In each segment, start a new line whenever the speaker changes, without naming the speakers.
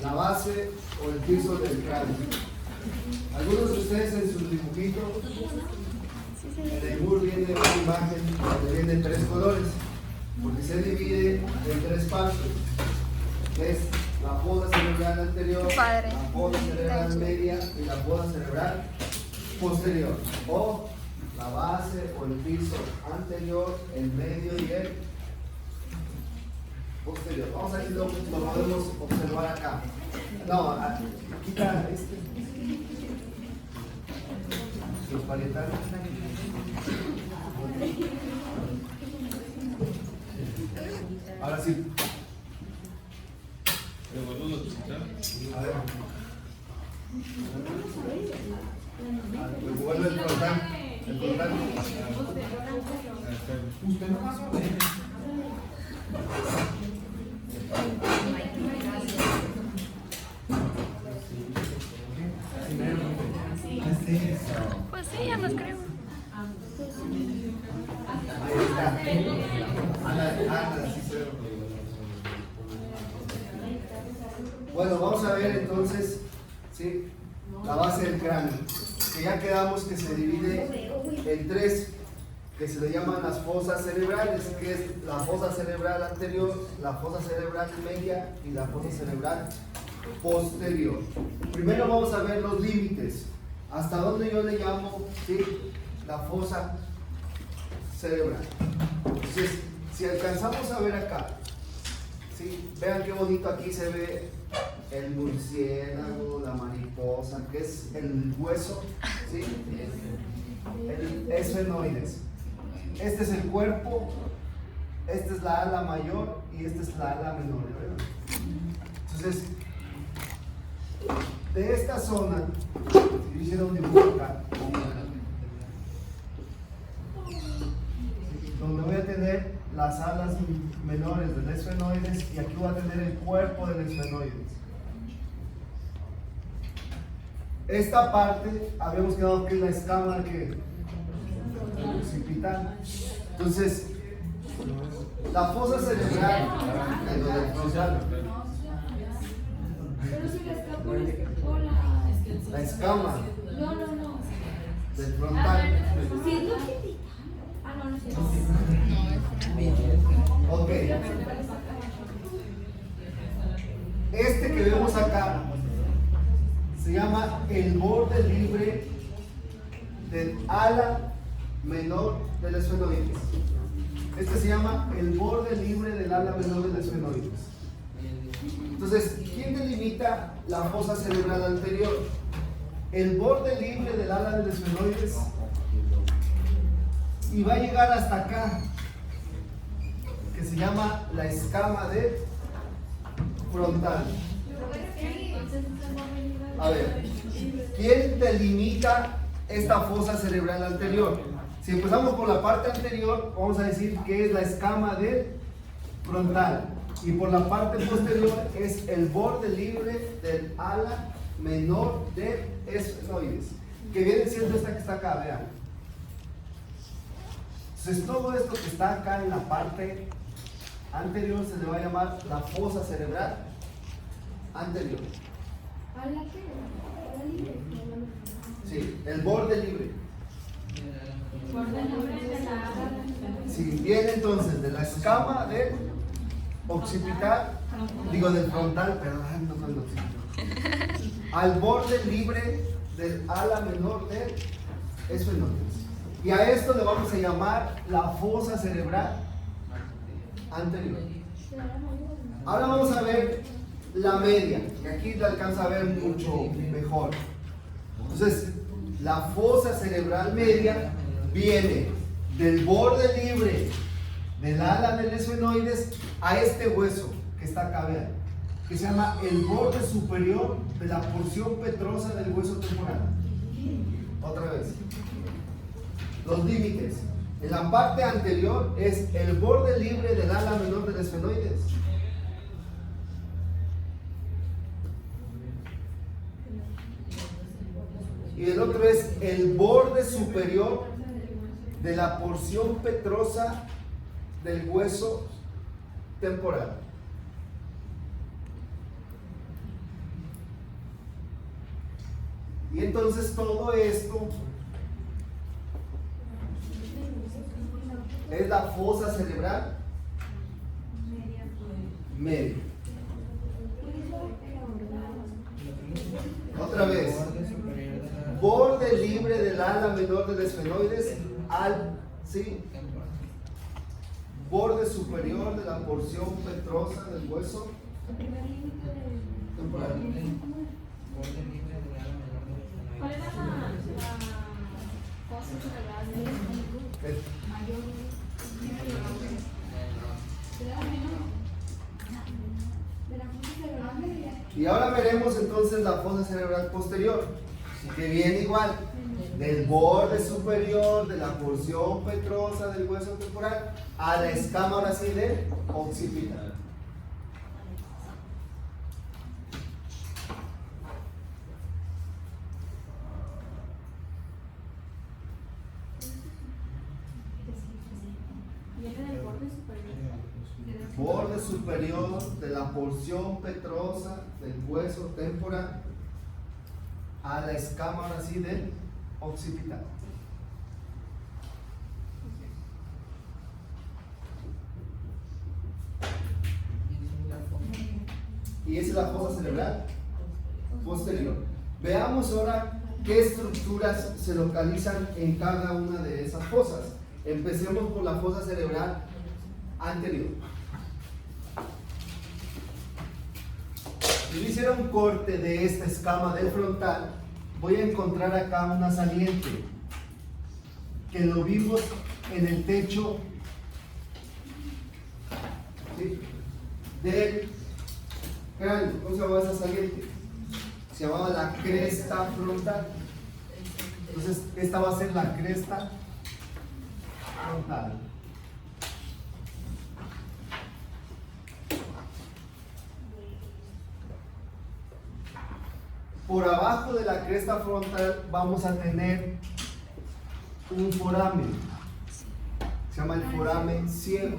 la base o el piso del cráneo. Algunos de ustedes en sus dibujitos, en el MUR viene una imagen donde vienen 3 colores, porque se divide en 3 partes. Es la fosa cerebral anterior, la fosa cerebral media y la fosa cerebral posterior. O la base o el piso anterior, el medio y el posterior. Vamos a ver si lo podemos observar acá. No, quita este. Los parietales. Ahora sí. A ver. Vuelve el frontal. El frontal. Usted no más o menos.
Pues sí, ya nos creo.
Ahí está. Ana, sí se ve. Bueno, vamos a ver entonces, ¿sí? La base del cráneo. Que ya quedamos que se divide en 3, que se le llaman las fosas cerebrales, que es la fosa cerebral anterior, la fosa cerebral media y la fosa cerebral posterior. Primero vamos a ver los límites. Hasta donde yo le llamo, ¿sí?, la fosa cerebral. Entonces, si alcanzamos a ver acá, ¿sí?, vean qué bonito aquí se ve el murciélago, la mariposa, que es el hueso, ¿sí?, el esfenoides. Este es el cuerpo, esta es la ala mayor y esta es la ala menor, ¿verdad? Entonces, de esta zona, si hiciera un dibujo acá, donde voy a tener las alas menores del esfenoides y aquí voy a tener el cuerpo del esfenoides. Esta parte habíamos quedado que es la escama que occipital. Entonces, la fosa cerebral,
Pero si la escama
la escama
no.
del frontal.
Si es lo que no es.
Ok. Este que vemos acá se llama el borde libre del ala menor del esfenoides. Este se llama el borde libre del ala menor del esfenoides. Entonces, ¿quién delimita la fosa cerebral anterior? El borde libre del ala del esfenoides y va a llegar hasta acá, que se llama la escama de frontal. A ver, ¿quién delimita esta fosa cerebral anterior? Si empezamos por la parte anterior, vamos a decir que es la escama de frontal. Y por la parte posterior es el borde libre del ala menor de esfenoides, que viene siendo esta que está acá, vean. Entonces todo esto que está acá en la parte anterior se le va a llamar la fosa cerebral anterior. Sí, el borde libre. Si viene entonces de la escama del occipital, digo del frontal, perdón, no soy occipital, al borde libre del ala menor del esfenoides. Y a esto le vamos a llamar la fosa cerebral anterior. Ahora vamos a ver la media, que aquí le alcanza a ver mucho mejor. Entonces, la fosa cerebral media viene del borde libre del ala del esfenoides a este hueso que está acá, vean, que se llama el borde superior de la porción petrosa del hueso temporal. Otra vez. Los límites. En la parte anterior es el borde libre del ala menor del esfenoides. Y el otro es el borde superior de la porción petrosa del hueso temporal. Y entonces todo esto es la fosa cerebral media. Otra vez, borde libre del ala menor del esfenoides al, ¿sí? Borde superior de la porción petrosa del hueso temporal.
¿Cuál era la fosa cerebral mayor? De la fosa cerebral media.
Y ahora veremos entonces la fosa cerebral posterior, que viene igual del borde superior de la porción petrosa del hueso temporal a la escama ahora sí del occipital.
Viene del borde superior.
Borde superior de la porción petrosa del hueso temporal a la escama ahora sí del occipital. Y esa es la fosa cerebral posterior. Veamos ahora qué estructuras se localizan en cada una de esas fosas. Empecemos por la fosa cerebral anterior. Si yo hiciera un corte de esta escama del frontal, voy a encontrar acá una saliente que lo vimos en el techo, ¿sí?, del cráneo. ¿Cómo se llamaba esa saliente? Se llamaba la cresta frontal. Entonces esta va a ser la cresta frontal. Por abajo de la cresta frontal vamos a tener un foramen, se llama el foramen ciego.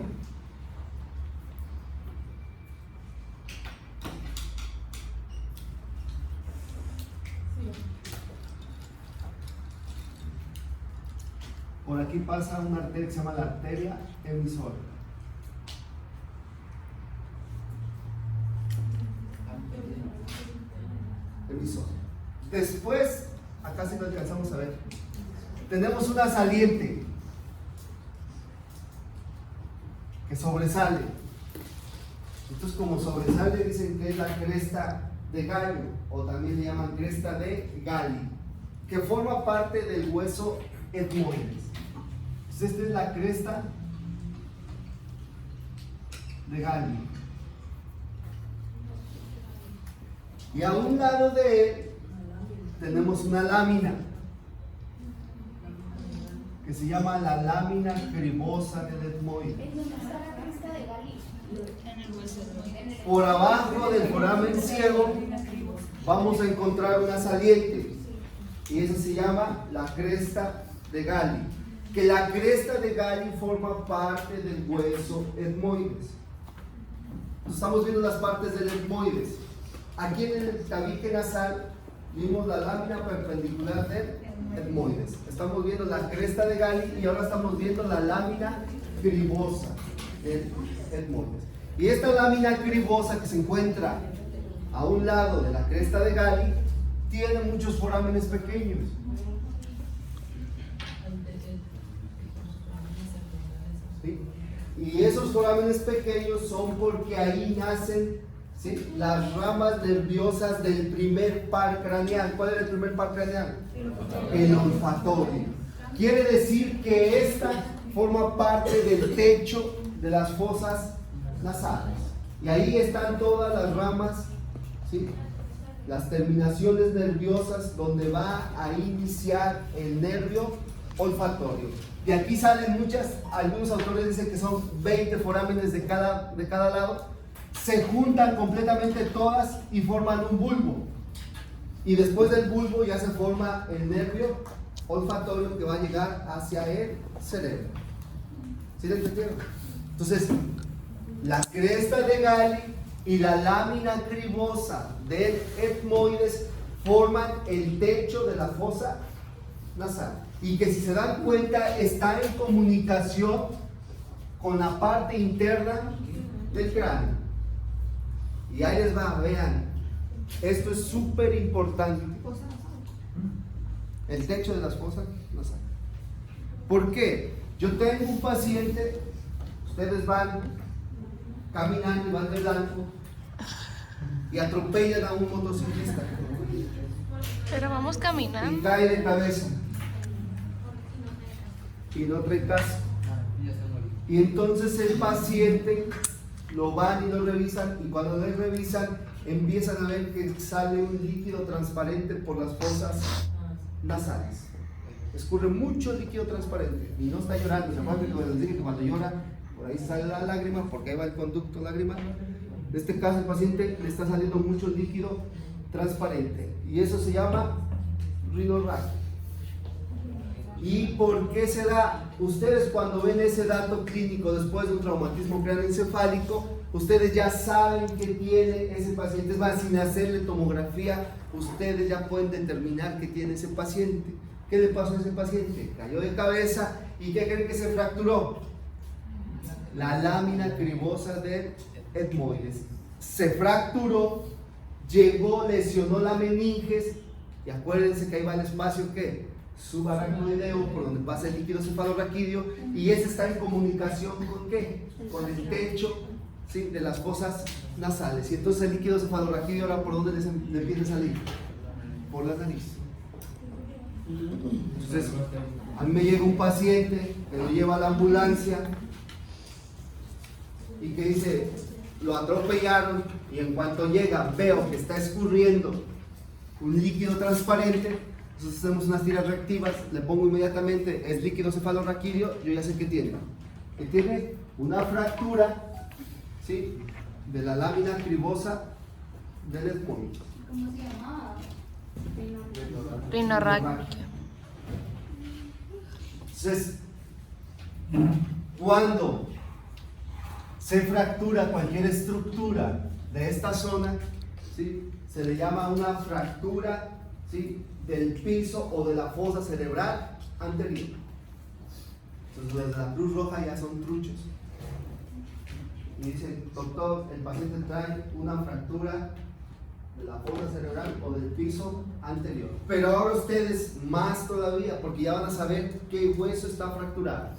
Por aquí pasa una arteria que se llama la arteria emisora. Después, acá sí lo alcanzamos a ver, tenemos una saliente que sobresale. Entonces, como sobresale, dicen que es la cresta de Gallo, o también le llaman cresta de Galli, que forma parte del hueso etmoides. Entonces, esta es la cresta de Galli. Y a un lado de él tenemos una lámina que se llama la lámina cribosa del etmoide.
¿En dónde está la cresta de Galli?
En el hueso etmoide.
Por abajo del foramen ciego vamos a encontrar una saliente y esa se llama la cresta de Galli, que la cresta de Galli forma parte del hueso etmoides. Estamos viendo las partes del etmoides. Aquí en el tabique nasal vimos la lámina perpendicular del etmoides. Estamos viendo la cresta de Galli y ahora estamos viendo la lámina cribosa del etmoides. Y esta lámina cribosa que se encuentra a un lado de la cresta de Galli tiene muchos forámenes pequeños. ¿Sí? Y esos forámenes pequeños son porque ahí nacen, ¿sí?, las ramas nerviosas del primer par craneal. ¿Cuál es el primer par craneal? El olfatorio. Quiere decir que esta forma parte del techo de las fosas nasales. Y ahí están todas las ramas, ¿sí?, las terminaciones nerviosas donde va a iniciar el nervio olfatorio. De aquí salen algunos autores dicen que son 20 forámenes de cada lado. Se juntan completamente todas y forman un bulbo. Y después del bulbo ya se forma el nervio olfatorio que va a llegar hacia el cerebro. ¿Sí lo entendieron? Entonces, la cresta de Galli y la lámina cribosa del etmoides forman el techo de la fosa nasal. Y que si se dan cuenta está en comunicación con la parte interna del cráneo. Y ahí les va, vean. Esto es súper importante. El techo de las fosas nasales. ¿Por qué? Yo tengo un paciente, ustedes van caminando y van de blanco y atropellan a un motociclista
Pero vamos
y
caminando.
cae de cabeza y no trae casco. Y entonces el paciente lo van y lo revisan, y cuando lo revisan empiezan a ver que sale un líquido transparente por las fosas nasales. Escurre mucho líquido transparente y no está llorando. ¿Se acuerdan que les dije que cuando llora por ahí sale la lágrima, porque ahí va el conducto lágrima? En este caso el paciente le está saliendo mucho líquido transparente y eso se llama rinorragia. ¿Y por qué se da? Ustedes cuando ven ese dato clínico después de un traumatismo craneoencefálico, ustedes ya saben que tiene ese paciente. Es más, sin hacerle tomografía, ustedes ya pueden determinar que tiene ese paciente. ¿Qué le pasó a ese paciente? Cayó de cabeza y ¿qué creen que se fracturó? La lámina cribosa del etmoides. Se fracturó, llegó, lesionó la meninges y acuérdense que ahí va el espacio que subaracnoideo por donde pasa el líquido cefalorraquídeo y ese está en comunicación ¿con qué? Con el techo, ¿sí?, de las fosas nasales. Y entonces el líquido cefalorraquídeo ahora por dónde le empieza a salir? Por la nariz. Entonces a mí me llega un paciente que lo lleva a la ambulancia y que dice, lo atropellaron, y en cuanto llega veo que está escurriendo un líquido transparente. Entonces hacemos unas tiras reactivas, le pongo inmediatamente el líquido cefalorraquídeo, yo ya sé que tiene. Que tiene una fractura, ¿sí?, de la lámina cribosa del etmoides.
¿Cómo se llamaba?
Rinorragia.
Entonces, cuando se fractura cualquier estructura de esta zona, ¿sí?, se le llama una fractura, ¿sí?, del piso o de la fosa cerebral anterior. Entonces los de la Cruz Roja ya son truchos y dicen, doctor, el paciente trae una fractura de la fosa cerebral o del piso anterior. Pero ahora ustedes más todavía, porque ya van a saber qué hueso está fracturado.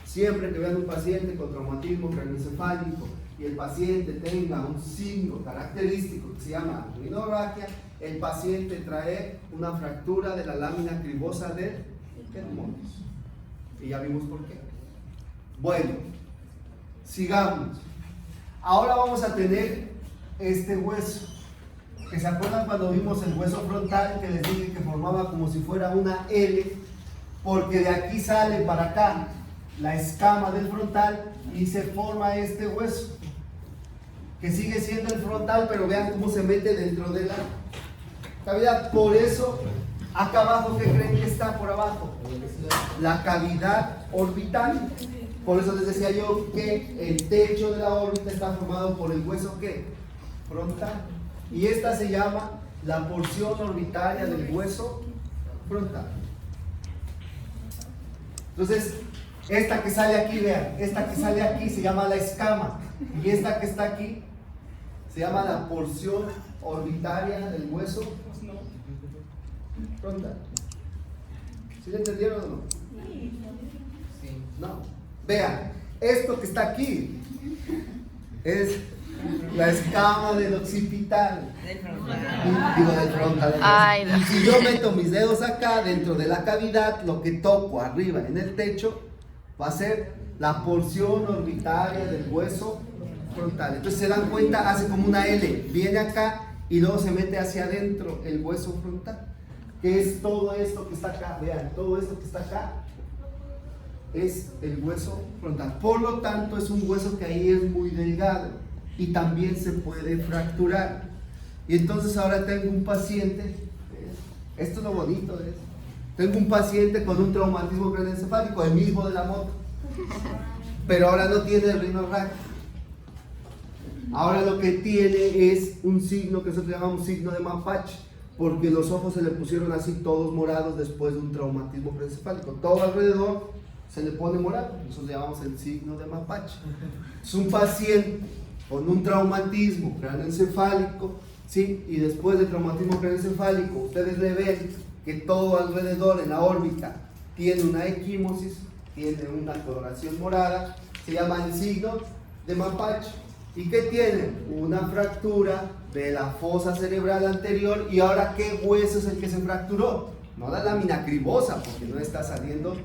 Siempre que vean un paciente con traumatismo craneoencefálico y el paciente tenga un signo característico que se llama rinorragia, el paciente trae una fractura de la lámina cribosa del etmoides. Y ya vimos por qué. Bueno, sigamos. Ahora vamos a tener este hueso. ¿Que se acuerdan cuando vimos el hueso frontal que les dije que formaba como si fuera una L? Porque de aquí sale para acá la escama del frontal y se forma este hueso, que sigue siendo el frontal, pero vean cómo se mete dentro de la cavidad. Por eso, acá abajo, ¿qué creen que está por abajo? La cavidad orbital. Por eso les decía yo que el techo de la órbita está formado por el hueso, ¿qué? Frontal. Y esta se llama la porción orbitaria del hueso frontal. Entonces, esta que sale aquí, vean, esta que sale aquí se llama la escama, y esta que está aquí se llama la porción orbitaria del hueso frontal. ¿Sí le entendieron o no? No. Vean, esto que está aquí es la escama del occipital. Digo, del frontal.
Ay, no.
Y si yo meto mis dedos acá dentro de la cavidad, lo que toco arriba en el techo va a ser la porción orbitaria del hueso frontal. Entonces se dan cuenta, hace como una L, viene acá y luego se mete hacia adentro el hueso frontal, que es todo esto que está acá. Vean, todo esto que está acá es el hueso frontal. Por lo tanto, es un hueso que ahí es muy delgado y también se puede fracturar. Y entonces ahora tengo un paciente, esto es lo bonito de esto. Tengo un paciente con un traumatismo craneoencefálico, el mismo de la moto, pero ahora no tiene rinorragia. Ahora lo que tiene es un signo que nosotros llamamos signo de mapache. porque los ojos se le pusieron así todos morados después de un traumatismo craneoencefálico. Todo alrededor se le pone morado, eso le llamamos el signo de mapache. Es un paciente con un traumatismo craneoencefálico, ¿sí? Y después del traumatismo craneoencefálico, ustedes le ven que todo alrededor en la órbita tiene una equimosis, tiene una coloración morada, se llama el signo de mapache. ¿Y qué tiene? Una fractura de la fosa cerebral anterior. ¿Y ahora qué hueso es el que se fracturó? No la lámina cribosa, porque no está saliendo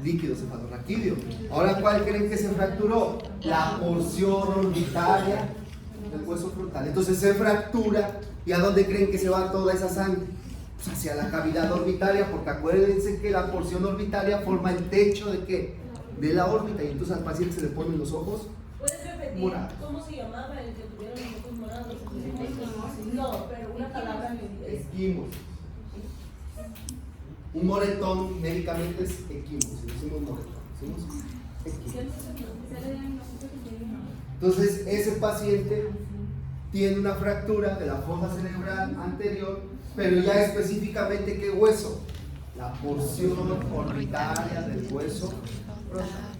líquido cefalorraquídeo. Ahora, ¿cuál creen que se fracturó? La porción orbitaria del hueso frontal. Entonces se fractura, ¿y a dónde creen que se va toda esa sangre? Pues hacia la cavidad orbitaria, porque acuérdense que la porción orbitaria forma el techo ¿de qué? De la órbita, y entonces al paciente se le ponen los ojos
¿Puedes repetir
morados.
cómo se llamaba el que tuvieron los ojos morados? No, pero una palabra que
Equimosis. Un moretón médicamente es equimosis, decimos moretón, decimos equimosis. Entonces ese paciente tiene una fractura de la fosa cerebral anterior, pero ya específicamente ¿qué hueso? La porción orbitaria del hueso frontal.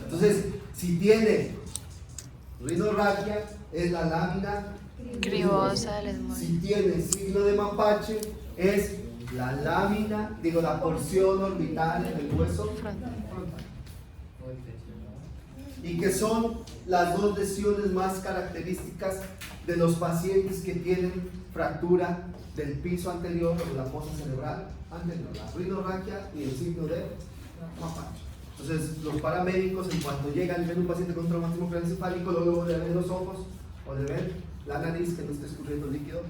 Entonces, si tiene rinorraquia, es la lámina
Cribosa del esmoide.
Si tiene signo de mapache, es la lámina, la porción orbitaria del hueso frontal. Y que son las dos lesiones más características de los pacientes que tienen fractura del piso anterior o de la fosa cerebral anterior, la rinorraquia y el signo de mapache. Entonces, los paramédicos, en cuanto llegan y ven un paciente con traumatismo craneoencefálico, luego le ven los ojos o le ven la nariz que no está escurriendo líquido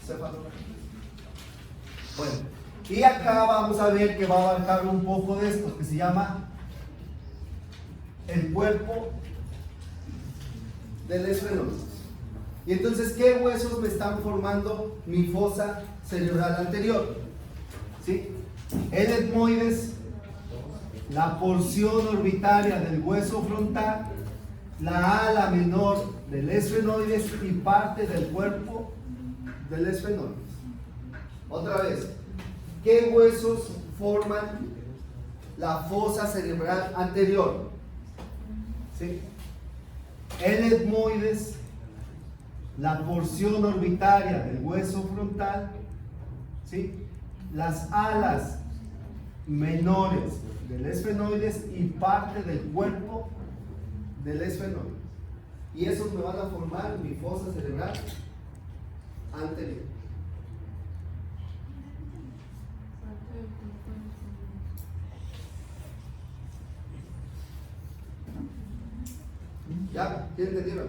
cefalorraquídeo. Bueno, y acá vamos a ver que va a abarcar un poco de esto que se llama el cuerpo del esfenoides. Y entonces, ¿qué huesos me están formando mi fosa cerebral anterior? ¿Sí? El etmoides, la porción orbitaria del hueso frontal, la ala menor del esfenoides y parte del cuerpo del esfenoides. Otra vez, ¿qué huesos forman la fosa cerebral anterior? ¿Sí? El etmoides, la porción orbitaria del hueso frontal, ¿sí? Las alas menores del esfenoides y parte del cuerpo del esfenoides. Y esos me van a formar mi fosa cerebral anterior. ¿Ya? ¿Quién entendieron?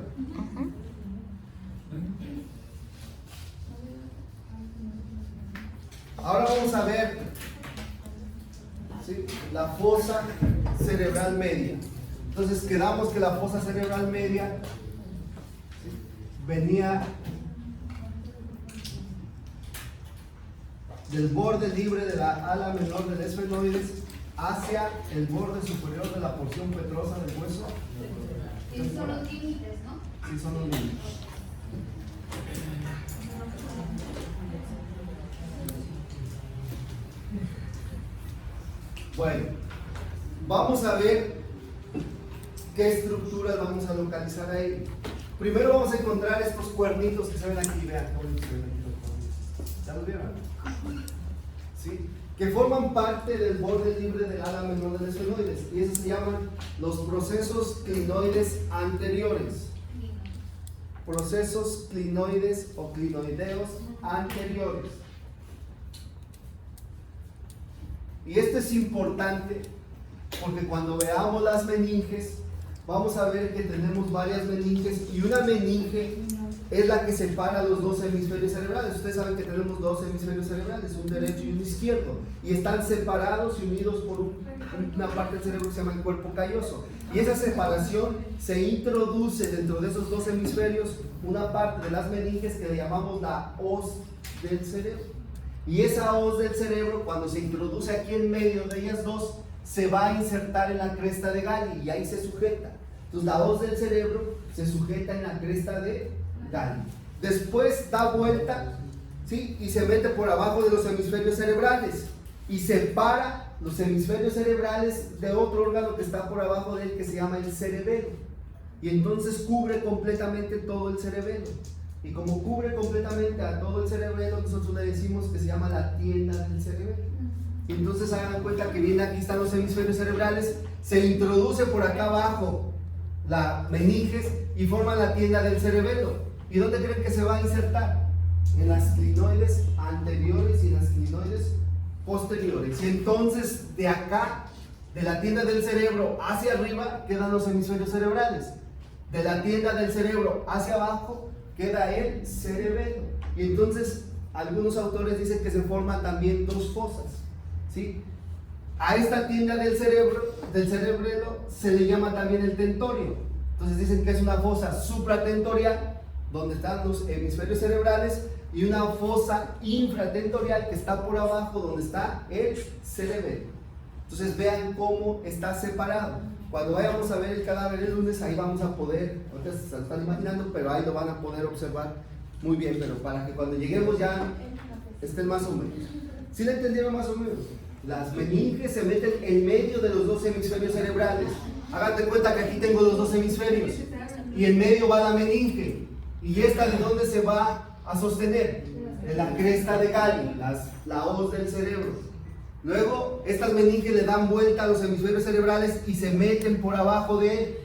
Ahora vamos a ver, ¿sí?, la fosa cerebral media. Entonces quedamos que la fosa cerebral media, ¿sí?, venía del borde libre de la ala menor del esfenoides hacia el borde superior de la porción petrosa del hueso.
Esos son los límites, ¿no?
Sí, son los límites. Bueno, vamos a ver qué estructuras vamos a localizar ahí. Primero vamos a encontrar estos cuernitos que se ven aquí. Vean, ¿ya los vieron? ¿Sí? Que forman parte del borde libre del ala menor del esfenoides, y esos se llaman los procesos clinoides anteriores. Procesos clinoides o clinoideos anteriores. Y esto es importante porque cuando veamos las meninges vamos a ver que tenemos varias meninges, y una meninge es la que separa los dos hemisferios cerebrales. Ustedes saben que tenemos dos hemisferios cerebrales, un derecho y un izquierdo, y están separados y unidos por una parte del cerebro que se llama el cuerpo calloso. Y esa separación se introduce dentro de esos dos hemisferios una parte de las meninges que le llamamos la hoz del cerebro. Y esa hoz del cerebro, cuando se introduce aquí en medio de ellas dos, se va a insertar en la cresta de Galli y ahí se sujeta. Entonces la hoz del cerebro se sujeta en la cresta de Galli. Después da vuelta, ¿sí?, ¿sí? Y se mete por abajo de los hemisferios cerebrales y separa los hemisferios cerebrales de otro órgano que está por abajo de él que se llama el cerebelo. Y entonces cubre completamente todo el cerebelo. Y como cubre completamente a todo el cerebelo, nosotros le decimos que se llama la tienda del cerebelo. Y entonces hagan cuenta que viene aquí están los hemisferios cerebrales, se introduce por acá abajo la meninges y forma la tienda del cerebelo. ¿Y dónde creen que se va a insertar? En las clinoides anteriores y en las clinoides posteriores. Y entonces de acá, de la tienda del cerebro hacia arriba, quedan los hemisferios cerebrales. De la tienda del cerebro hacia abajo queda el cerebelo. Y entonces algunos autores dicen que se forman también dos fosas, ¿sí? A esta tienda del cerebro se le llama también el tentorio. Entonces dicen que es una fosa supratentorial donde están los hemisferios cerebrales y una fosa infratentorial que está por abajo donde está el cerebelo. Entonces vean cómo está separado. Cuando vayamos a ver el cadáver el lunes, ahí vamos a poder, ahorita se lo están imaginando, pero ahí lo van a poder observar muy bien, pero para que cuando lleguemos ya estén más o menos. ¿Sí le entendieron más o menos? Las meninges se meten en medio de los dos hemisferios cerebrales. Háganse cuenta que aquí tengo los dos hemisferios y en medio va la meninge. ¿Y esta de dónde se va a sostener? De la cresta de Galli, la hoz del cerebro. Luego, estas meninges le dan vuelta a los hemisferios cerebrales y se meten por abajo de él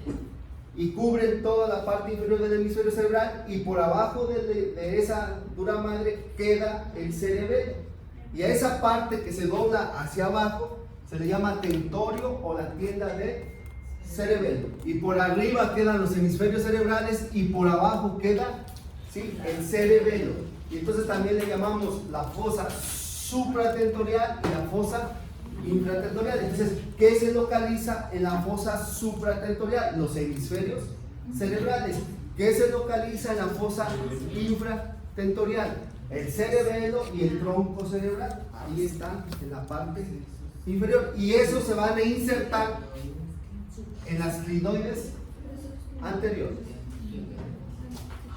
y cubren toda la parte inferior del hemisferio cerebral, y por abajo de esa dura madre queda el cerebelo. Y a esa parte que se dobla hacia abajo se le llama tentorio o la tienda de cerebelo. Y por arriba quedan los hemisferios cerebrales y por abajo queda, ¿sí?, el cerebelo. Y entonces también le llamamos la fosa supratentorial y la fosa infratentorial. Entonces, ¿qué se localiza en la fosa supratentorial? Los hemisferios cerebrales. ¿Qué se localiza en la fosa infratentorial? El cerebelo y el tronco cerebral. Ahí están en la parte inferior. Y esos se van a insertar en las clinoides anteriores.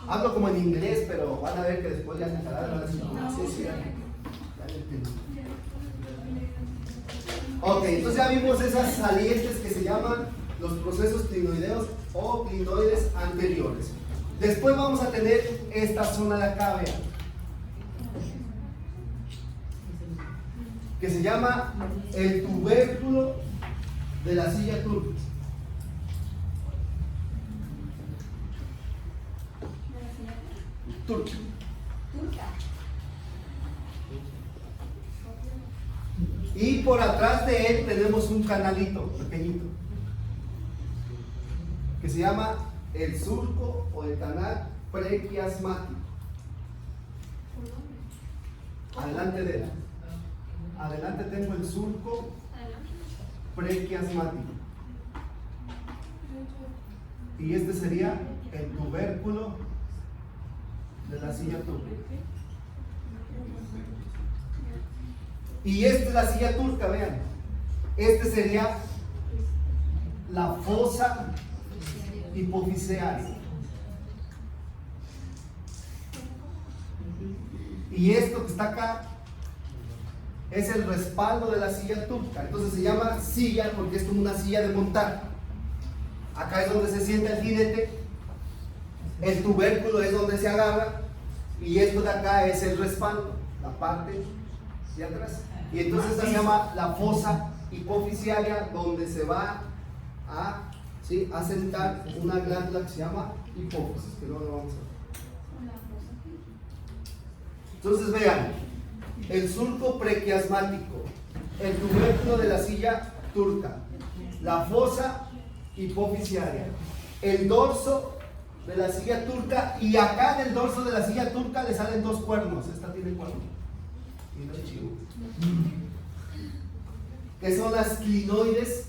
Hablo como en inglés, pero van a ver que después ya se van a decir, sí, sí, ok, entonces ya vimos esas salientes que se llaman los procesos clinoideos o clinoides anteriores. Después vamos a tener esta zona de acá, vean, que se llama el tubérculo de la silla turca. Turca. Y por atrás de él tenemos un canalito pequeñito que se llama el surco o el canal prequiasmático. Adelante de él. Adelante tengo el surco prequiasmático. Y este sería el tubérculo de la silla turca. Y esta es la silla turca, vean. Este sería la fosa hipofisiaria. Y esto que está acá es el respaldo de la silla turca. Entonces se llama silla porque es como una silla de montar. Acá es donde se sienta el jinete. El tubérculo es donde se agarra. Y esto de acá es el respaldo, la parte de atrás. Y entonces esta se llama la fosa hipofisiaria, donde se va a, ¿sí?, a sentar una glándula que se llama hipófisis, que luego lo vamos a ver. Entonces vean, el surco prequiasmático, el tubérculo de la silla turca, la fosa hipofisiaria, el dorso de la silla turca, y acá en el dorso de la silla turca le salen dos cuernos. Esta tiene cuerno y no es chivo, que son las clinoides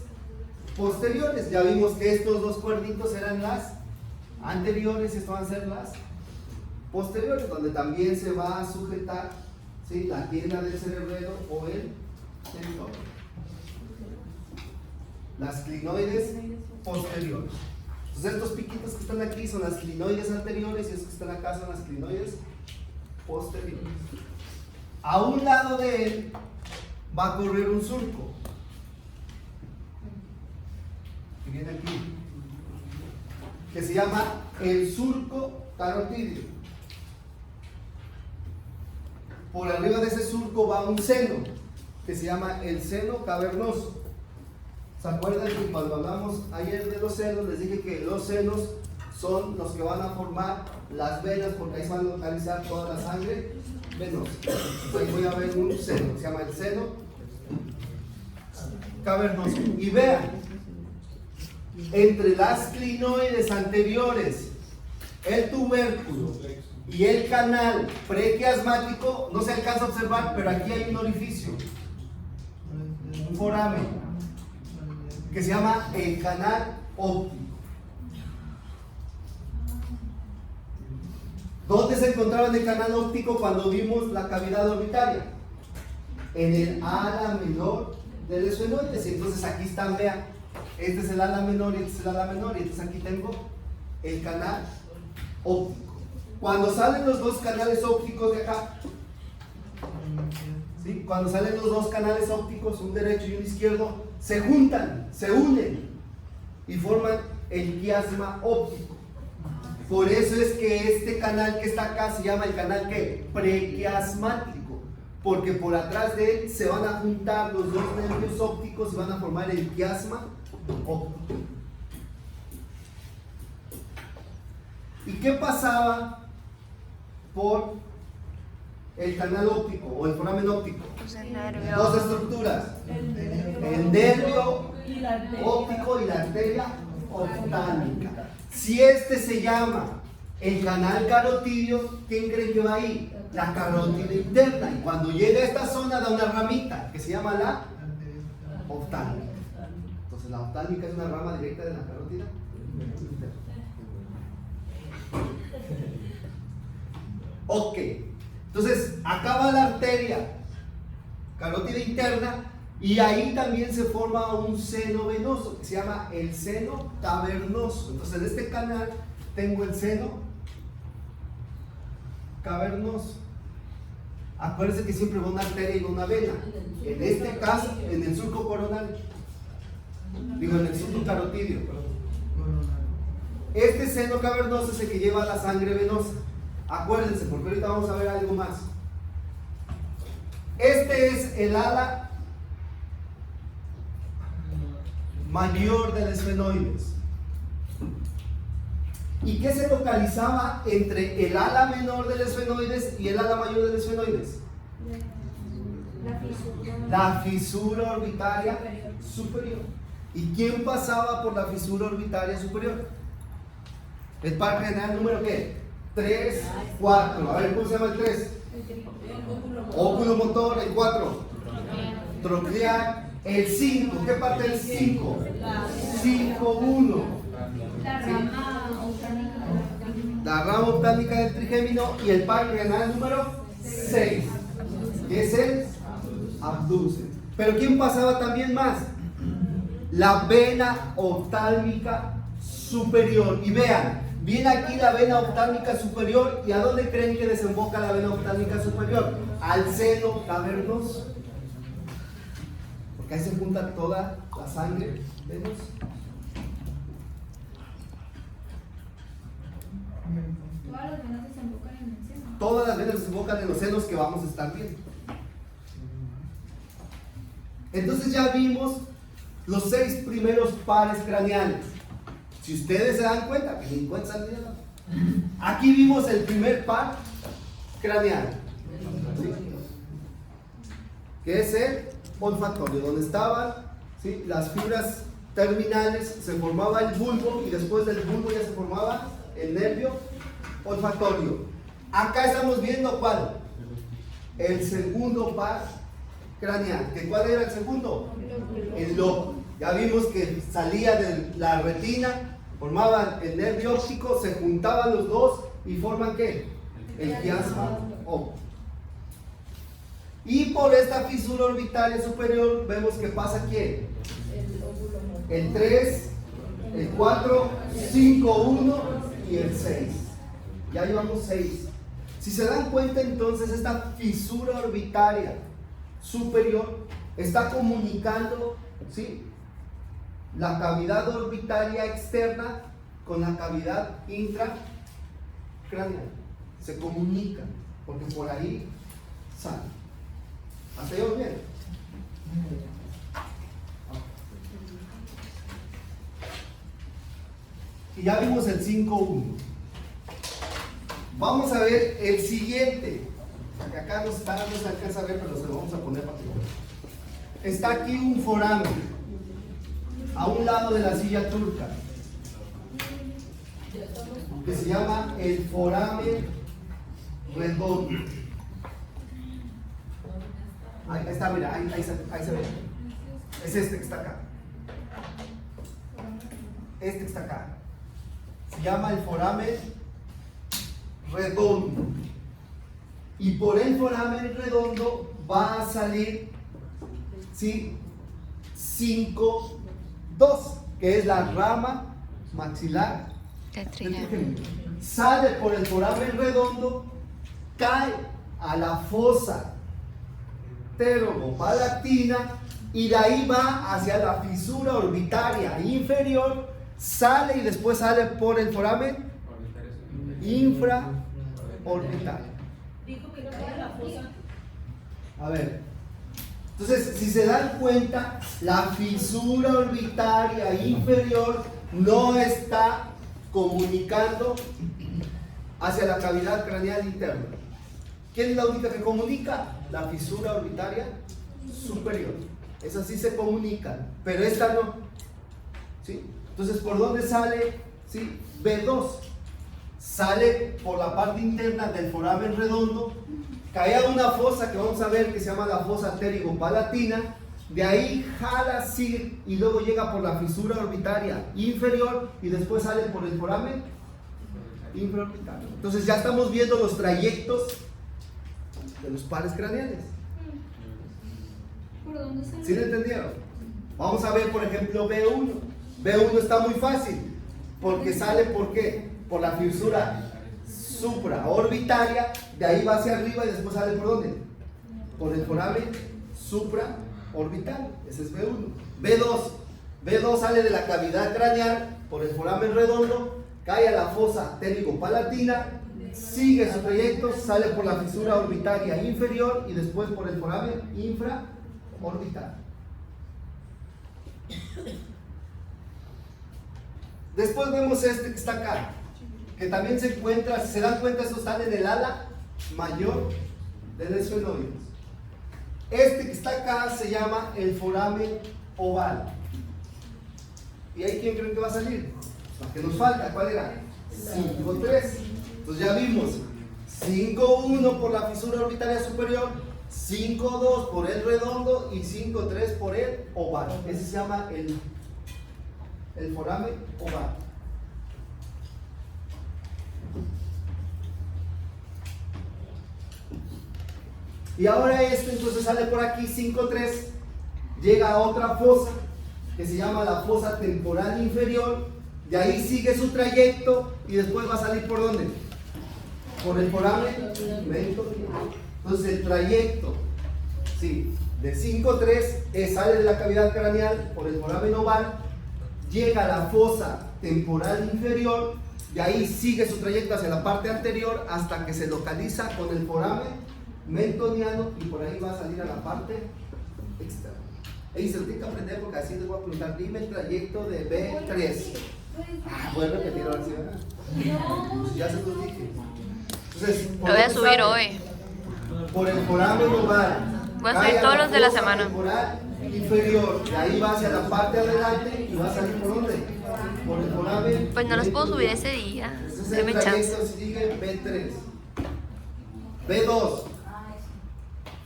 posteriores. Ya vimos que estos dos cuernitos eran las anteriores y esto van a ser las posteriores, donde también se va a sujetar, ¿sí?, la tienda del cerebelo o el tentorio. Las clinoides posteriores. Entonces estos piquitos que están aquí son las clinoides anteriores y estos que están acá son las clinoides posterior. A un lado de él va a correr un surco. Que viene aquí. Que se llama el surco carotídeo. Por arriba de ese surco va un seno, que se llama el seno cavernoso. ¿Se acuerdan que cuando hablamos ayer de los senos, les dije que los senos son los que van a formar las venas, porque ahí se van a localizar toda la sangre venosa? Ahí voy a ver un seno, que se llama el seno cavernoso. Y vean, entre las clinoides anteriores, el tubérculo y el canal prequiasmático, no se alcanza a observar, pero aquí hay un orificio, un foramen, que se llama el canal óptico. ¿Dónde se encontraba en el canal óptico cuando vimos la cavidad orbitaria? En el ala menor del esfenoides. Entonces aquí están, vean, este es el ala menor y este es el ala menor, y entonces aquí tengo el canal óptico. Cuando salen los dos canales ópticos de acá, ¿sí? Cuando salen los dos canales ópticos, un derecho y un izquierdo, se juntan, se unen y forman el quiasma óptico. Por eso es que este canal que está acá se llama el canal ¿qué? Prequiasmático, porque por atrás de él se van a juntar los dos nervios ópticos y van a formar el quiasma óptico. ¿Y qué pasaba por el canal óptico o el foramen óptico? Dos estructuras: el nervio óptico y la arteria oftálmica. Si este se llama el canal carotídeo, ¿quién cree que va ahí? La carótida interna. Y cuando llega a esta zona da una ramita que se llama la oftálmica. Entonces la oftálmica es una rama directa de la carótida interna. Ok, entonces acaba la arteria carótida interna y ahí también se forma un seno venoso que se llama el seno cavernoso. Entonces en este canal tengo el seno cavernoso. Acuérdense que siempre va una arteria y va una vena. En este caso, en el surco coronal, digo, en el surco carotídeo, este seno cavernoso es el que lleva la sangre venosa. Acuérdense, porque ahorita vamos a ver algo más. Este es el ala mayor del esfenoides. ¿Y qué se localizaba entre el ala menor del esfenoides y el ala mayor del esfenoides? La fisura orbitaria superior. ¿Y quién pasaba por la fisura orbitaria superior? El par general número ¿qué? 3, 4. A ver, ¿cómo se llama el 3? Óculo motor. El 4, troclear. El 5, ¿qué parte del 5? 5, 1. La rama oftálmica del trigémino. Y el par renal número 6, que es el abducen. Pero ¿quién pasaba también más? La vena oftálmica superior. Y vean, viene aquí la vena oftálmica superior. ¿Y a dónde creen que desemboca la vena oftálmica superior? Al seno cavernoso. Porque ahí se junta toda la sangre venosa.
Todas las venas desembocan en el seno.
Todas las venas desembocan en los senos que vamos a estar viendo. Entonces ya vimos los 6 primeros pares craneales. Si ustedes se dan cuenta, que ni cuenta se dieron. Aquí vimos el primer par craneal, ¿sí? Que es el olfatorio, donde estaban, ¿sí?, las fibras terminales, se formaba el bulbo y después del bulbo ya se formaba el nervio olfatorio. Acá estamos viendo ¿cuál? El segundo par craneal. ¿Que cuál era el segundo? El lóbulo. Ya vimos que salía de la retina, formaban el nervio óptico, se juntaban los dos y forman ¿qué? El quiasma óptico. Y por esta fisura orbitaria superior vemos que pasa ¿quién? El 3, el 4, 5, 1 y el 6. Ya llevamos 6. Si se dan cuenta, entonces esta fisura orbitaria superior está comunicando, ¿sí?, la cavidad orbitaria externa con la cavidad intracraneal. Se comunican, porque por ahí sale. ¿Hasta ahí vamos bien? Y ya vimos el 5.1. Vamos a ver el siguiente. Que acá no se alcanza a ver, pero se lo vamos a poner para que lo vean. Está aquí un foramen a un lado de la silla turca, que se llama el foramen redondo. Ahí está, mira, ahí se ve. Es este que está acá. Este que está acá. Se llama el foramen redondo. Y por el foramen redondo va a salir, ¿sí?, 5.2, que es la rama maxilar
De
del
trigémino.
trigémino. Sale por el foramen redondo, cae a la fosa pterogopalatina y de ahí va hacia la fisura orbitaria inferior, sale y después sale por el foramen infraorbital.
Dijo que cae la fosa.
A ver, entonces si se dan cuenta, la fisura orbitaria inferior no está comunicando hacia la cavidad craneal interna. ¿Quién es la única que comunica? La fisura orbitaria superior. Esas sí se comunican, pero esta no. ¿Sí? Entonces, ¿por dónde sale? ¿Sí? B2. Sale por la parte interna del foramen redondo, cae a una fosa que vamos a ver que se llama la fosa pterigopalatina, de ahí jala, sigue y luego llega por la fisura orbitaria inferior y después sale por el foramen infraorbital. Entonces ya estamos viendo los trayectos de los pares craneales.
¿Por dónde sale?
¿Sí lo entendieron? Vamos a ver, por ejemplo, B1. B1 está muy fácil, porque sale, ¿por qué? Por la fisura supraorbitaria, de ahí va hacia arriba y después sale ¿por dónde? Por el foramen supraorbital. Ese es B1. B2. B2 sale de la cavidad craneal por el foramen redondo, cae a la fosa pterigopalatina, sigue su trayecto, sale por la fisura orbitaria inferior y después por el foramen infraorbital. Después vemos este que está acá, que también se encuentra, si se dan cuenta, estos están en el ala mayor del esfenoides. Este que está acá se llama el foramen oval. ¿Y ahí quién creen que va a salir? La que nos falta, ¿cuál era? 5.3. Entonces ya vimos 5.1 por la fisura orbitaria superior, 5.2 por el redondo y 5.3 por el oval. Ese se llama el foramen oval. Y ahora este entonces sale por aquí 5.3, llega a otra fosa que se llama la fosa temporal inferior, de ahí sigue su trayecto y después va a salir ¿por dónde? Por el foramen mentoniano. Entonces el trayecto, sí, de 5.3 sale de la cavidad craneal por el foramen oval, llega a la fosa temporal inferior, de ahí sigue su trayecto hacia la parte anterior hasta que se localiza con el foramen mentoniano y por ahí va a salir a la parte externa. Y se lo tiene que aprender porque así les voy a preguntar, dime el trayecto de B3. Voy a repetir ahora, ¿sí, verdad? Pues ya se los dije. Entonces,
Lo voy a subir hoy.
por el foramen oval.
Voy a subir todos los de la
fosa
semana.
temporal inferior, de ahí va hacia la parte de adelante y va a salir por dónde? Por el foramen.
Pues no los puedo subir ese día.
Ese es
Deme
el trayecto,
chance.
sigue B3. B2.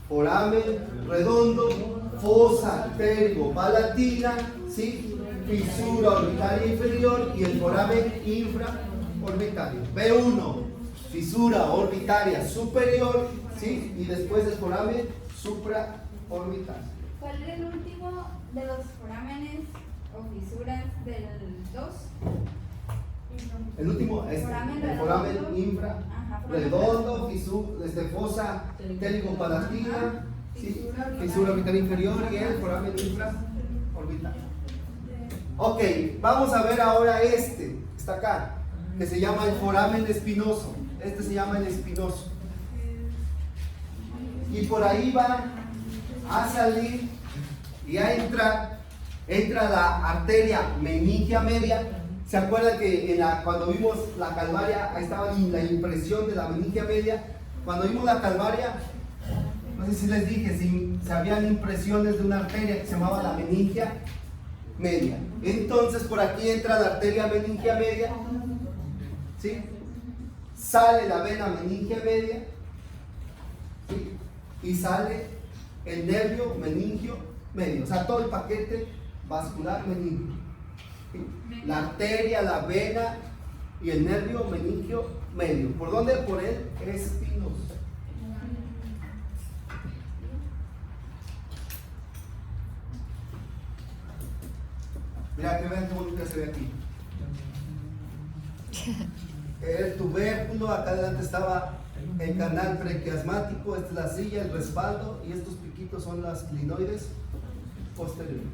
Foramen redondo, fosa pterigopalatina, ¿sí? Fisura orbitaria inferior y el foramen infraorbitario. B1, fisura orbitaria superior, ¿sí? Y después el foramen supraorbital.
¿Cuál es el último de los forámenes o fisuras del 2?
El último, el foramen infra, redondo, fosa télico-palatina, ¿sí? Fisura orbital inferior y el foramen infra orbital. Ok, vamos a ver ahora está acá, que se llama el foramen espinoso. Este se llama el espinoso. Y por ahí va a salir y a entrar, entra la arteria meningia media. ¿Se acuerdan que cuando vimos la calvaria, ahí estaba la impresión de la meningia media? Cuando vimos la calvaria, no sé si les dije, si habían impresiones de una arteria que se llamaba la meningia media. Entonces por aquí entra la arteria meningia media, ¿sí? Sale la vena meningia media, ¿sí? Y sale el nervio meningio medio, o sea, todo el paquete vascular meningio. ¿Sí? La arteria, la vena y el nervio meningio medio. ¿Por dónde? Por el espinoso. Mira, que vean qué bonito se ve aquí. El tubérculo, acá adelante estaba el canal prequiasmático, esta es la silla, el respaldo, y estos piquitos son las clinoides posteriores.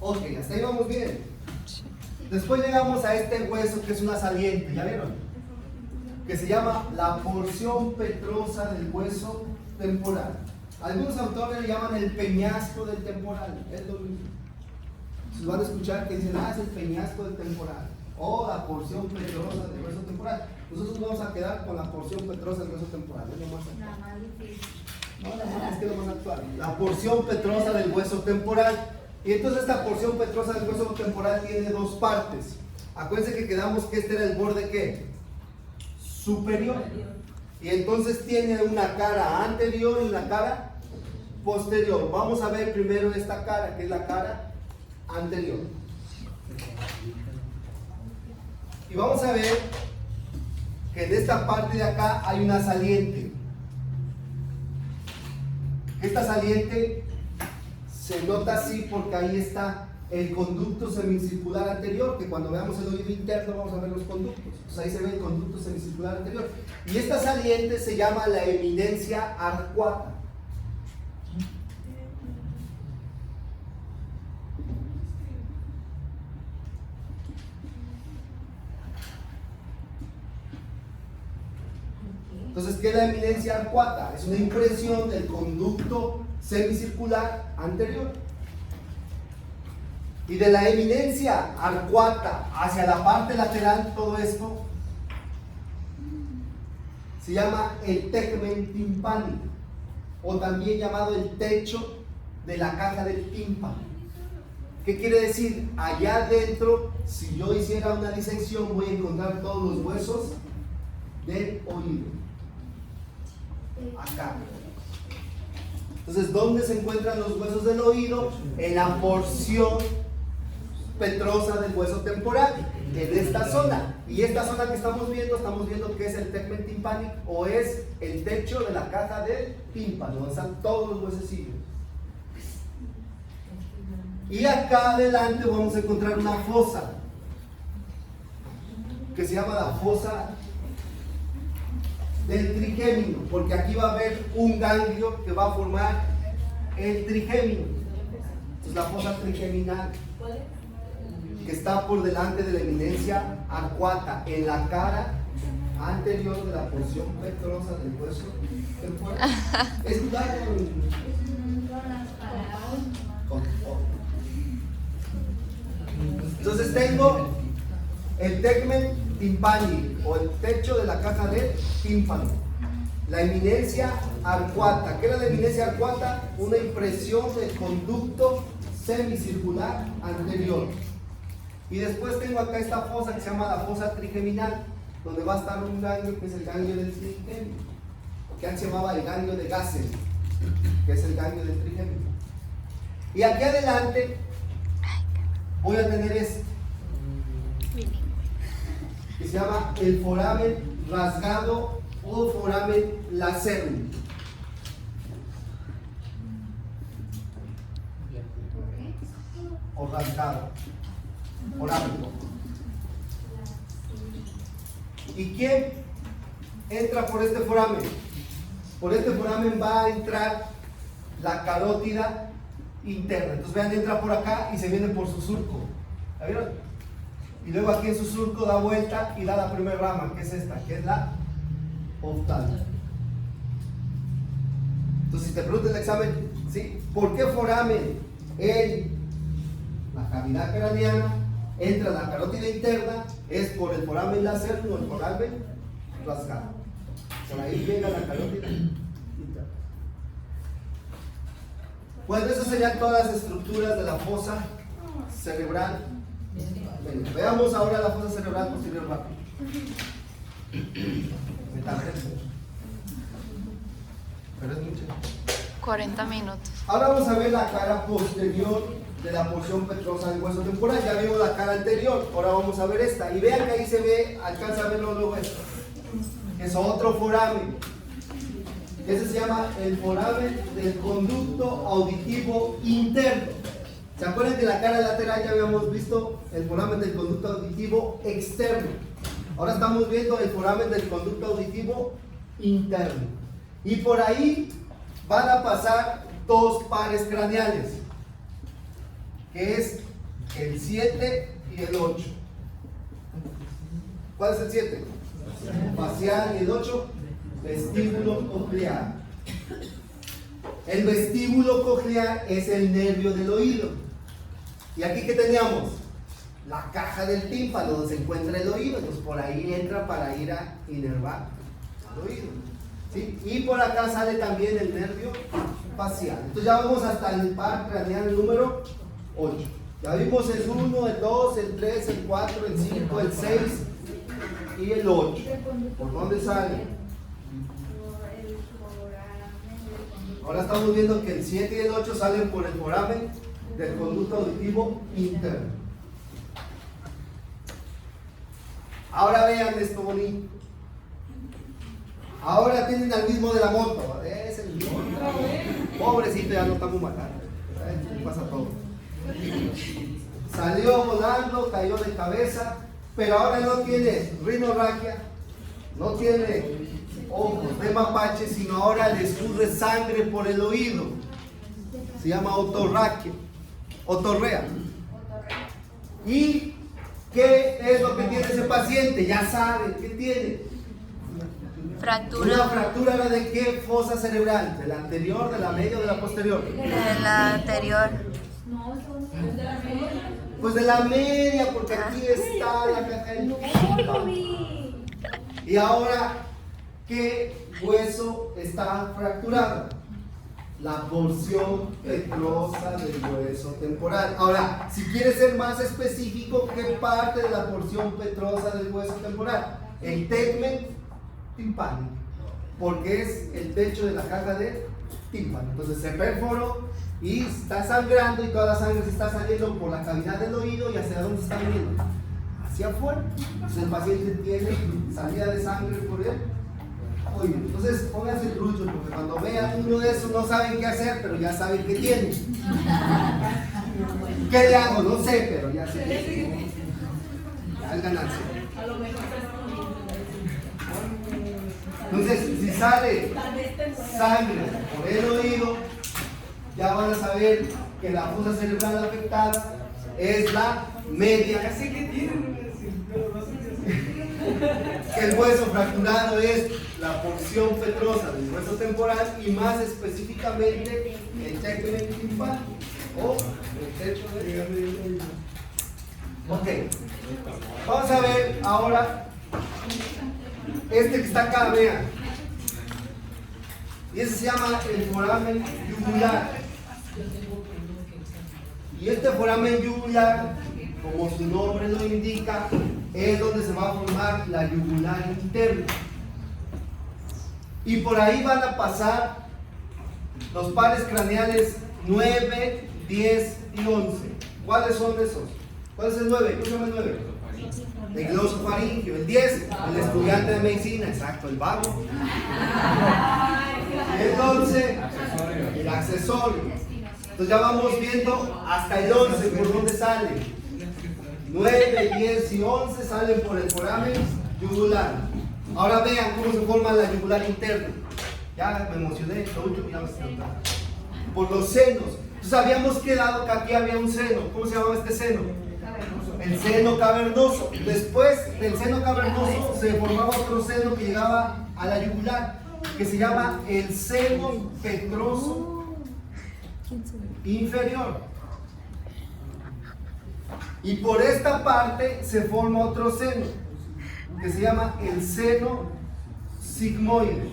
Ok, hasta ahí vamos bien. Después llegamos a este hueso que es una saliente, ¿ya vieron? Que se llama la porción petrosa del hueso temporal. Algunos autores le llaman el peñasco del temporal, es lo mismo. Se van a escuchar que dicen, es el peñasco del temporal, o la porción petrosa del hueso temporal. Nosotros vamos a quedar con la porción petrosa del hueso temporal, es lo más actual. Es que es lo más actual. La porción petrosa del hueso temporal. Y entonces esta porción petrosa del hueso temporal tiene dos partes. Acuérdense que quedamos que este era el borde, ¿qué? Superior. Y entonces tiene una cara anterior y una cara posterior. Vamos a ver primero esta cara, que es la cara anterior. Y vamos a ver que en esta parte de acá hay una saliente. Esta saliente se nota así porque ahí está el conducto semicircular anterior, que cuando veamos el oído interno vamos a ver los conductos. Pues ahí se ve el conducto semicircular anterior. Y esta saliente se llama la eminencia arcuata. Entonces, ¿qué es la eminencia arcuata? Es una impresión del conducto semicircular anterior. Y de la eminencia arcuata hacia la parte lateral, todo esto se llama el tegmen timpánico, o también llamado el techo de la caja del tímpano. ¿Qué quiere decir? Allá adentro, si yo hiciera una disección, voy a encontrar todos los huesos del oído. Acá. Entonces, ¿dónde se encuentran los huesos del oído? En la porción petrosa del hueso temporal, en esta zona. Y esta zona que estamos viendo que es el tegmen timpánico, o es el techo de la caja del tímpano, donde están todos los huesecillos. Y acá adelante vamos a encontrar una fosa que se llama la fosa del trigémino, porque aquí va a haber un ganglio que va a formar el trigémino. Entonces la fosa trigeminal, que está por delante de la eminencia arcuata, en la cara anterior de la porción petrosa del hueso temporal. Es entonces tengo el tegmen timpánico, o el techo de la caja del tímpano, la eminencia arcuata. ¿Qué era la eminencia arcuata? Una impresión del conducto semicircular anterior. Y después tengo acá esta fosa que se llama la fosa trigeminal, donde va a estar un ganglio que es el ganglio del trigémino, que antes se llamaba el ganglio de Gassel, que es el ganglio del trigémino. Y aquí adelante voy a tener esto, que se llama el foramen rasgado o foramen lacerum. O rasgado. foramen. ¿Y quién entra por este foramen? Por este foramen va a entrar la carótida interna. Entonces vean, entra por acá y se viene por su surco. ¿La vieron? Y luego aquí en su surco da vuelta y da la primera rama, que es esta, que es la oftalmo. Entonces si te pregunta el examen, ¿sí? ¿Por qué foramen en la cavidad craneana entra la carótida interna? Es por el foramen lacerno o el foramen rasgado. Por ahí llega la carótida interna. Bueno, esas serían todas las estructuras de la fosa cerebral. Bueno, veamos ahora la fosa cerebral posterior rápido. Pero es mucho.
40 minutos.
Ahora vamos a ver la cara posterior de la porción petrosa del hueso temporal. Ya vimos la cara anterior, ahora vamos a ver esta. Y vean que ahí se ve, alcanza a verlo luego esto. Es otro foramen. Ese se llama el foramen del conducto auditivo interno. ¿Se acuerdan que en la cara lateral ya habíamos visto el foramen del conducto auditivo externo? Ahora estamos viendo el foramen del conducto auditivo interno. Y por ahí van a pasar dos pares craneales, que es el 7 y el 8. ¿Cuál es el 7? Facial. Y el 8, vestíbulo coclear. El vestíbulo coclear es el nervio del oído. Y aquí que teníamos la caja del tímpano donde se encuentra el oído, entonces por ahí entra para ir a inervar el oído, ¿sí? Y por acá sale también el nervio facial. Entonces ya vamos hasta el par craneal número 8. Ya vimos el 1, el 2, el 3, el 4, el 5, el 6 y el 8. ¿Por dónde sale? Ahora estamos viendo que el 7 y el 8 salen por el foramen del conducto auditivo interno. Ahora vean esto bonito. Ahora tienen al mismo de la moto. Es el mismo. Pobrecito, ya lo estamos matando. Pasa todo. Salió volando, cayó de cabeza, pero ahora no tiene rinorragia, no tiene ojos de mapache, sino ahora le escurre sangre por el oído. Se llama otorraquia, otorrea. ¿Y qué es lo que tiene ese paciente? Ya saben, ¿qué tiene?
Fractura.
¿Una fractura de qué fosa cerebral? ¿De la anterior, de la media o de la posterior?
De la anterior.
No, son de la media.
Pues de la media, porque aquí está la caja del tímpano. Y ahora, ¿qué hueso está fracturado? La porción petrosa del hueso temporal. Ahora, si quieres ser más específico, ¿qué parte de la porción petrosa del hueso temporal? El tegmen timpánico, porque es el techo de la caja de tímpano. Entonces se perforó y está sangrando y toda la sangre se está saliendo por la cavidad del oído. ¿Y hacia dónde está viniendo? Hacia afuera. Entonces el paciente tiene salida de sangre por él. Oye, entonces pónganse truchos, porque cuando vean uno de esos no saben qué hacer, pero ya saben qué tiene. ¿Qué le hago? No sé, pero ya sé qué tiene. Ya es ganancia.
A lo mejor
Entonces, si sale sangre por el oído, ya van a saber que la fosa cerebral afectada es la media. Así que tienen. El hueso fracturado es la porción petrosa del hueso temporal y más específicamente el tegmen timpánico o el techo del. Ok, vamos a ver ahora este que está acá, vean. Y ese se llama el foramen yugular. Y este foramen yugular, como su nombre lo indica, es donde se va a formar la yugular interna. Y por ahí van a pasar los pares craneales 9, 10 y 11. ¿Cuáles son esos? ¿Cuál es el 9? ¿Cómo se llama el 9? El glosofaringio. El 10, el estudiante de medicina, exacto, el vago. El 11, el accesorio. Entonces ya vamos viendo hasta el 11 por dónde sale. 9, 10 y 11 salen por el foramen yugular. Ahora vean cómo se forma la yugular interna. Ya me emocioné, lo último ya me está contando. Por los senos. Entonces habíamos quedado que aquí había un seno. ¿Cómo se llamaba este seno? El seno cavernoso. Después del seno cavernoso se formaba otro seno que llegaba a la yugular, que se llama el seno petroso inferior. Y por esta parte se forma otro seno que se llama el seno sigmoides.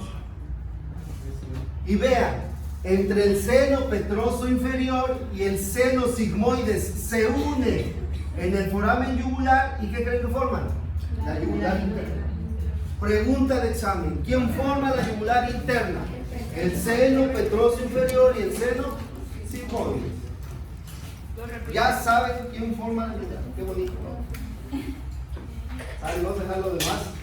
Y vean, entre el seno petroso inferior y el seno sigmoides se une en el foramen yugular. ¿Y qué creen que forman? La yugular interna. Pregunta de examen: ¿quién forma la yugular interna? El seno petroso inferior y el seno sigmoides. Ya saben quién forma la yugular. Qué bonito, ¿no? ¿Saben? Vamos a dejar lo demás.